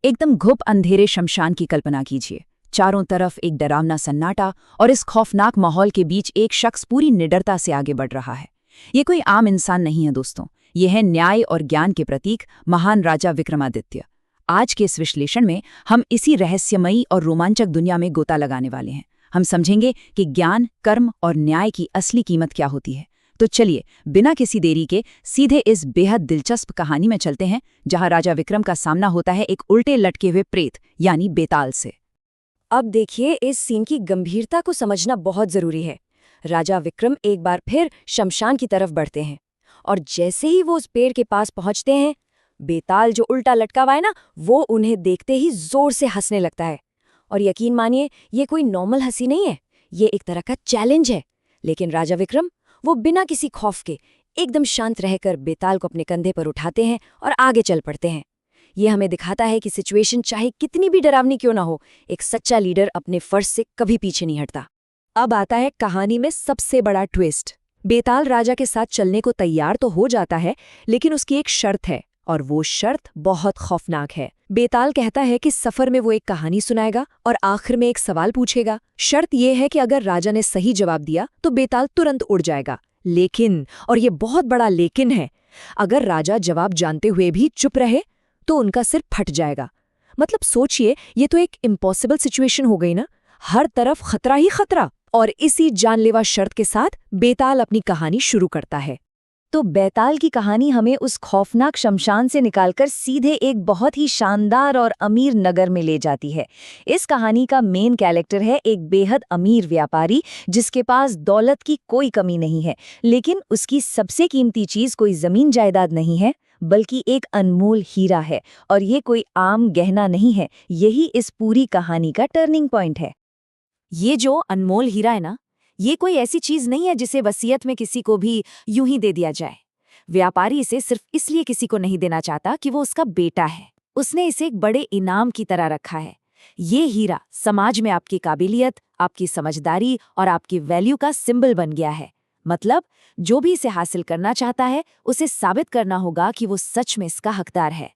एकदम घुप अंधेरे शमशान की कल्पना कीजिए। चारों तरफ एक डरावना सन्नाटा और इस खौफनाक माहौल के बीच एक शख्स पूरी निडरता से आगे बढ़ रहा है। ये कोई आम इंसान नहीं है दोस्तों, ये है न्याय और ज्ञान के प्रतीक महान राजा विक्रमादित्य। आज के इस विश्लेषण में हम इसी रहस्यमयी और रोमांचक दुनिया में गोता लगाने वाले हैं। हम समझेंगे कि ज्ञान, कर्म और न्याय की असली कीमत क्या होती है। तो चलिए बिना किसी देरी के सीधे इस बेहद दिलचस्प कहानी में चलते हैं, जहां राजा विक्रम का सामना होता है एक उल्टे लटके हुए प्रेत यानी बेताल से। अब देखिए, इस सीन की गंभीरता को समझना बहुत जरूरी है। राजा विक्रम एक बार फिर शमशान की तरफ बढ़ते हैं और जैसे ही वो उस पेड़ के पास पहुंचते हैं, बेताल जो उल्टा लटका हुआ है ना, वो उन्हें देखते ही जोर से हंसने लगता है। और यकीन मानिए, ये कोई नॉर्मल हंसी नहीं है, ये एक तरह का चैलेंज है। लेकिन राजा विक्रम वो बिना किसी खौफ के एकदम शांत रहकर बेताल को अपने कंधे पर उठाते हैं और आगे चल पड़ते हैं। ये हमें दिखाता है कि सिचुएशन चाहे कितनी भी डरावनी क्यों ना हो, एक सच्चा लीडर अपने फर्ज से कभी पीछे नहीं हटता। अब आता है कहानी में सबसे बड़ा ट्विस्ट। बेताल राजा के साथ चलने को तैयार तो हो जाता है, लेकिन उसकी एक शर्त है, और वो शर्त बहुत खौफनाक है। बेताल कहता है कि सफर में वो एक कहानी सुनाएगा और आखिर में एक सवाल पूछेगा। शर्त ये है कि अगर राजा ने सही जवाब दिया तो बेताल तुरंत उड़ जाएगा। लेकिन, और ये बहुत बड़ा लेकिन है, अगर राजा जवाब जानते हुए भी चुप रहे तो उनका सिर फट जाएगा। मतलब सोचिए, ये तो एक इम्पॉसिबल सिचुएशन हो गई ना, हर तरफ खतरा ही खतरा। और इसी जानलेवा शर्त के साथ बेताल अपनी कहानी शुरू करता है। तो बेताल की कहानी हमें उस खौफनाक शमशान से निकालकर सीधे एक बहुत ही शानदार और अमीर नगर में ले जाती है। इस कहानी का मेन कैरेक्टर है एक बेहद अमीर व्यापारी, जिसके पास दौलत की कोई कमी नहीं है, लेकिन उसकी सबसे कीमती चीज कोई जमीन जायदाद नहीं है, बल्कि एक अनमोल हीरा है। और ये कोई आम गहना नहीं है, यही इस पूरी कहानी का टर्निंग पॉइंट है। ये जो अनमोल हीरा है ना, ये कोई ऐसी चीज नहीं है जिसे वसीयत में किसी को भी यूं ही दे दिया जाए। व्यापारी इसे सिर्फ इसलिए किसी को नहीं देना चाहता कि वो उसका बेटा है। उसने इसे एक बड़े इनाम की तरह रखा है। ये हीरा समाज में आपकी काबिलियत, आपकी समझदारी और आपकी वैल्यू का सिंबल बन गया है। मतलब जो भी इसे हासिल करना चाहता है, उसे साबित करना होगा कि वो सच में इसका हकदार है।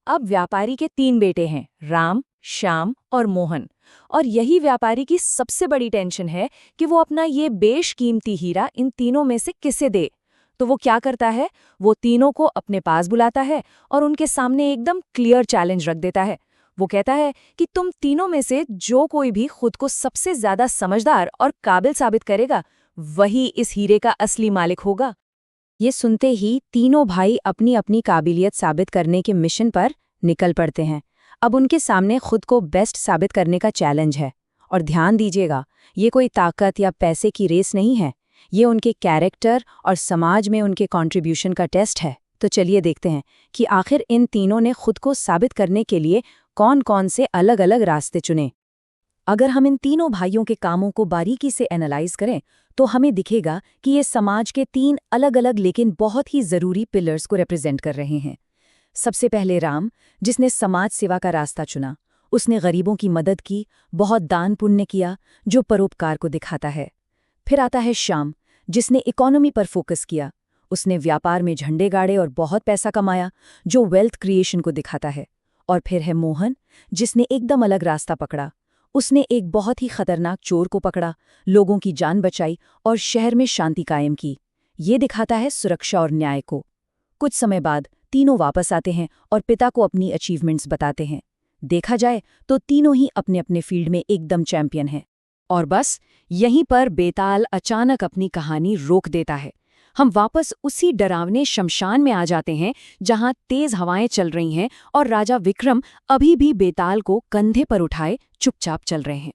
अब व्यापारी के 3 बेटे हैं, राम, श्याम और मोहन। और यही व्यापारी की सबसे बड़ी टेंशन है कि वो अपना ये बेशकीमती हीरा इन तीनों में से किसे दे। तो वो क्या करता है, वो तीनों को अपने पास बुलाता है और उनके सामने एकदम क्लियर चैलेंज रख देता है। वो कहता है कि तुम तीनों में से जो कोई भी खुद को सबसे ज्यादा समझदार और काबिल साबित करेगा, वही इस हीरे का असली मालिक होगा। ये सुनते ही तीनों भाई अपनी अपनी काबिलियत साबित करने के मिशन पर निकल पड़ते हैं। अब उनके सामने खुद को बेस्ट साबित करने का चैलेंज है। और ध्यान दीजिएगा, ये कोई ताकत या पैसे की रेस नहीं है, ये उनके कैरेक्टर और समाज में उनके कंट्रीब्यूशन का टेस्ट है। तो चलिए देखते हैं कि आखिर इन तीनों ने खुद को साबित करने के लिए कौन-कौन से अलग-अलग रास्ते चुने। अगर हम इन तीनों भाइयों के कामों को बारीकी से एनालाइज करें, तो हमें दिखेगा कि ये समाज के 3 अलग-अलग लेकिन बहुत ही जरूरी पिलर्स को रिप्रेजेंट कर रहे हैं। सबसे पहले राम, जिसने समाज सेवा का रास्ता चुना। उसने गरीबों की मदद की, बहुत दान पुण्य किया, जो परोपकार को दिखाता है। फिर आता है श्याम, जिसने इकोनॉमी पर फोकस किया। उसने व्यापार में झंडे गाड़े और बहुत पैसा कमाया, जो वेल्थ क्रिएशन को दिखाता है। और फिर है मोहन, जिसने एकदम अलग रास्ता पकड़ा। उसने एक बहुत ही खतरनाक चोर को पकड़ा, लोगों की जान बचाई और शहर में शांति कायम की। ये दिखाता है सुरक्षा और न्याय को। कुछ समय बाद तीनों वापस आते हैं और पिता को अपनी अचीवमेंट्स बताते हैं। देखा जाए तो तीनों ही अपने अपने फील्ड में एकदम चैंपियन हैं। और बस यहीं पर बेताल अचानक अपनी कहानी रोक देता है। हम वापस उसी डरावने शमशान में आ जाते हैं, जहां तेज हवाएं चल रही हैं और राजा विक्रम अभी भी बेताल को कंधे पर उठाए चुपचाप चल रहे हैं।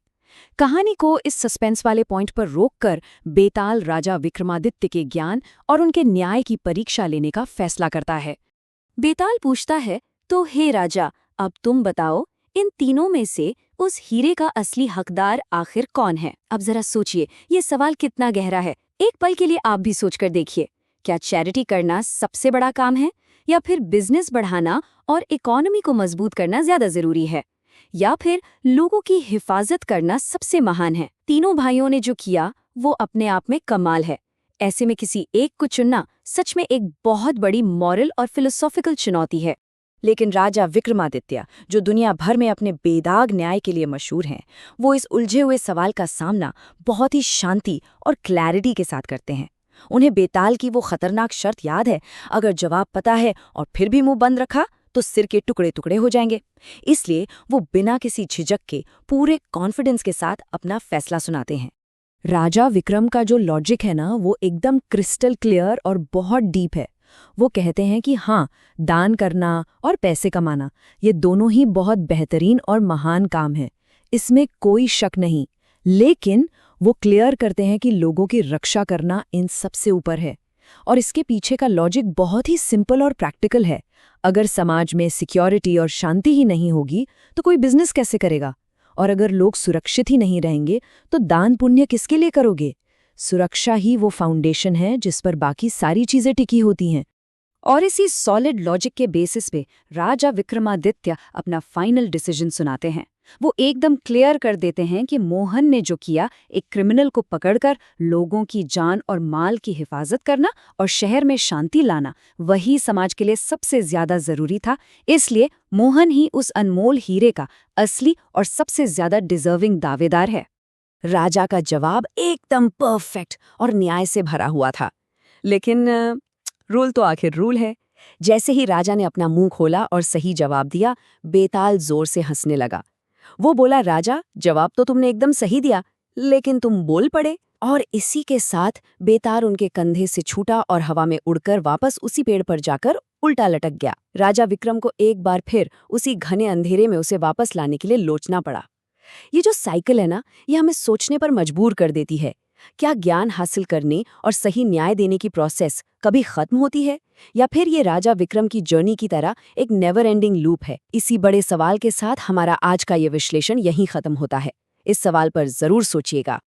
कहानी को इस सस्पेंस वाले पॉइंट पर रोककर बेताल राजा विक्रमादित्य के ज्ञान और उनके न्याय की परीक्षा लेने का फैसला करता है। बेताल पूछता है, तो हे राजा, अब तुम बताओ, इन तीनों में से उस हीरे का असली हकदार आखिर कौन है? अब जरा सोचिए, ये सवाल कितना गहरा है। एक पल के लिए आप भी सोचकर देखिए। क्या चैरिटी करना सबसे बड़ा काम है, या फिर बिजनेस बढ़ाना और इकोनॉमी को मजबूत करना ज्यादा जरूरी है, या फिर लोगों की हिफाजत करना सबसे महान है? तीनों भाइयों ने जो किया वो अपने आप में कमाल है। ऐसे में किसी एक को चुनना सच में एक बहुत बड़ी मॉरल और फिलोसॉफिकल चुनौती है। लेकिन राजा विक्रमादित्य, जो दुनिया भर में अपने बेदाग न्याय के लिए मशहूर हैं, वो इस उलझे हुए सवाल का सामना बहुत ही शांति और क्लैरिटी के साथ करते हैं। उन्हें बेताल की वो खतरनाक शर्त याद है, अगर जवाब पता है और फिर भी मुंह बंद रखा तो सिर के टुकड़े टुकड़े हो जाएंगे। इसलिए वो बिना किसी झिझक के पूरे कॉन्फिडेंस के साथ अपना फैसला सुनाते हैं। राजा विक्रम का जो लॉजिक है ना, वो एकदम क्रिस्टल क्लियर और बहुत डीप है। वो कहते हैं कि हाँ, दान करना और पैसे कमाना, ये दोनों ही बहुत बेहतरीन और महान काम है, इसमें कोई शक नहीं। लेकिन वो क्लियर करते हैं कि लोगों की रक्षा करना इन सबसे ऊपर है। और इसके पीछे का लॉजिक बहुत ही सिंपल और प्रैक्टिकल है। अगर समाज में सिक्योरिटी और शांति ही नहीं होगी तो कोई बिजनेस कैसे करेगा? और अगर लोग सुरक्षित ही नहीं रहेंगे तो दान पुण्य किसके लिए करोगे? सुरक्षा ही वो फाउंडेशन है जिस पर बाकी सारी चीजें टिकी होती हैं। और इसी सॉलिड लॉजिक के बेसिस पे राजा विक्रमादित्य अपना फाइनल डिसीजन सुनाते हैं। वो एकदम क्लियर कर देते हैं कि मोहन ने जो किया, एक क्रिमिनल को पकड़कर लोगों की जान और माल की हिफाजत करना और शहर में शांति लाना, वही समाज के लिए सबसे ज्यादा जरूरी था। इसलिए मोहन ही उस अनमोल हीरे का असली और सबसे ज्यादा डिजर्विंग दावेदार है। राजा का जवाब एकदम परफेक्ट और न्याय से भरा हुआ था। लेकिन रूल तो आखिर रूल है। जैसे ही राजा ने अपना मुंह खोला और सही जवाब दिया, बेताल जोर से हंसने लगा। वो बोला, राजा, जवाब तो तुमने एकदम सही दिया, लेकिन तुम बोल पड़े। और इसी के साथ बेताल उनके कंधे से छूटा और हवा में उड़कर वापस उसी पेड़ पर जाकर उल्टा लटक गया। राजा विक्रम को एक बार फिर उसी घने अंधेरे में उसे वापस लाने के लिए लोचना पड़ा। ये जो साइकिल है ना, ये हमें सोचने पर मजबूर कर देती है। क्या ज्ञान हासिल करने और सही न्याय देने की प्रोसेस कभी खत्म होती है, या फिर ये राजा विक्रम की जर्नी की तरह एक नेवर एंडिंग लूप है? इसी बड़े सवाल के साथ हमारा आज का ये विश्लेषण यहीं खत्म होता है। इस सवाल पर जरूर सोचिएगा।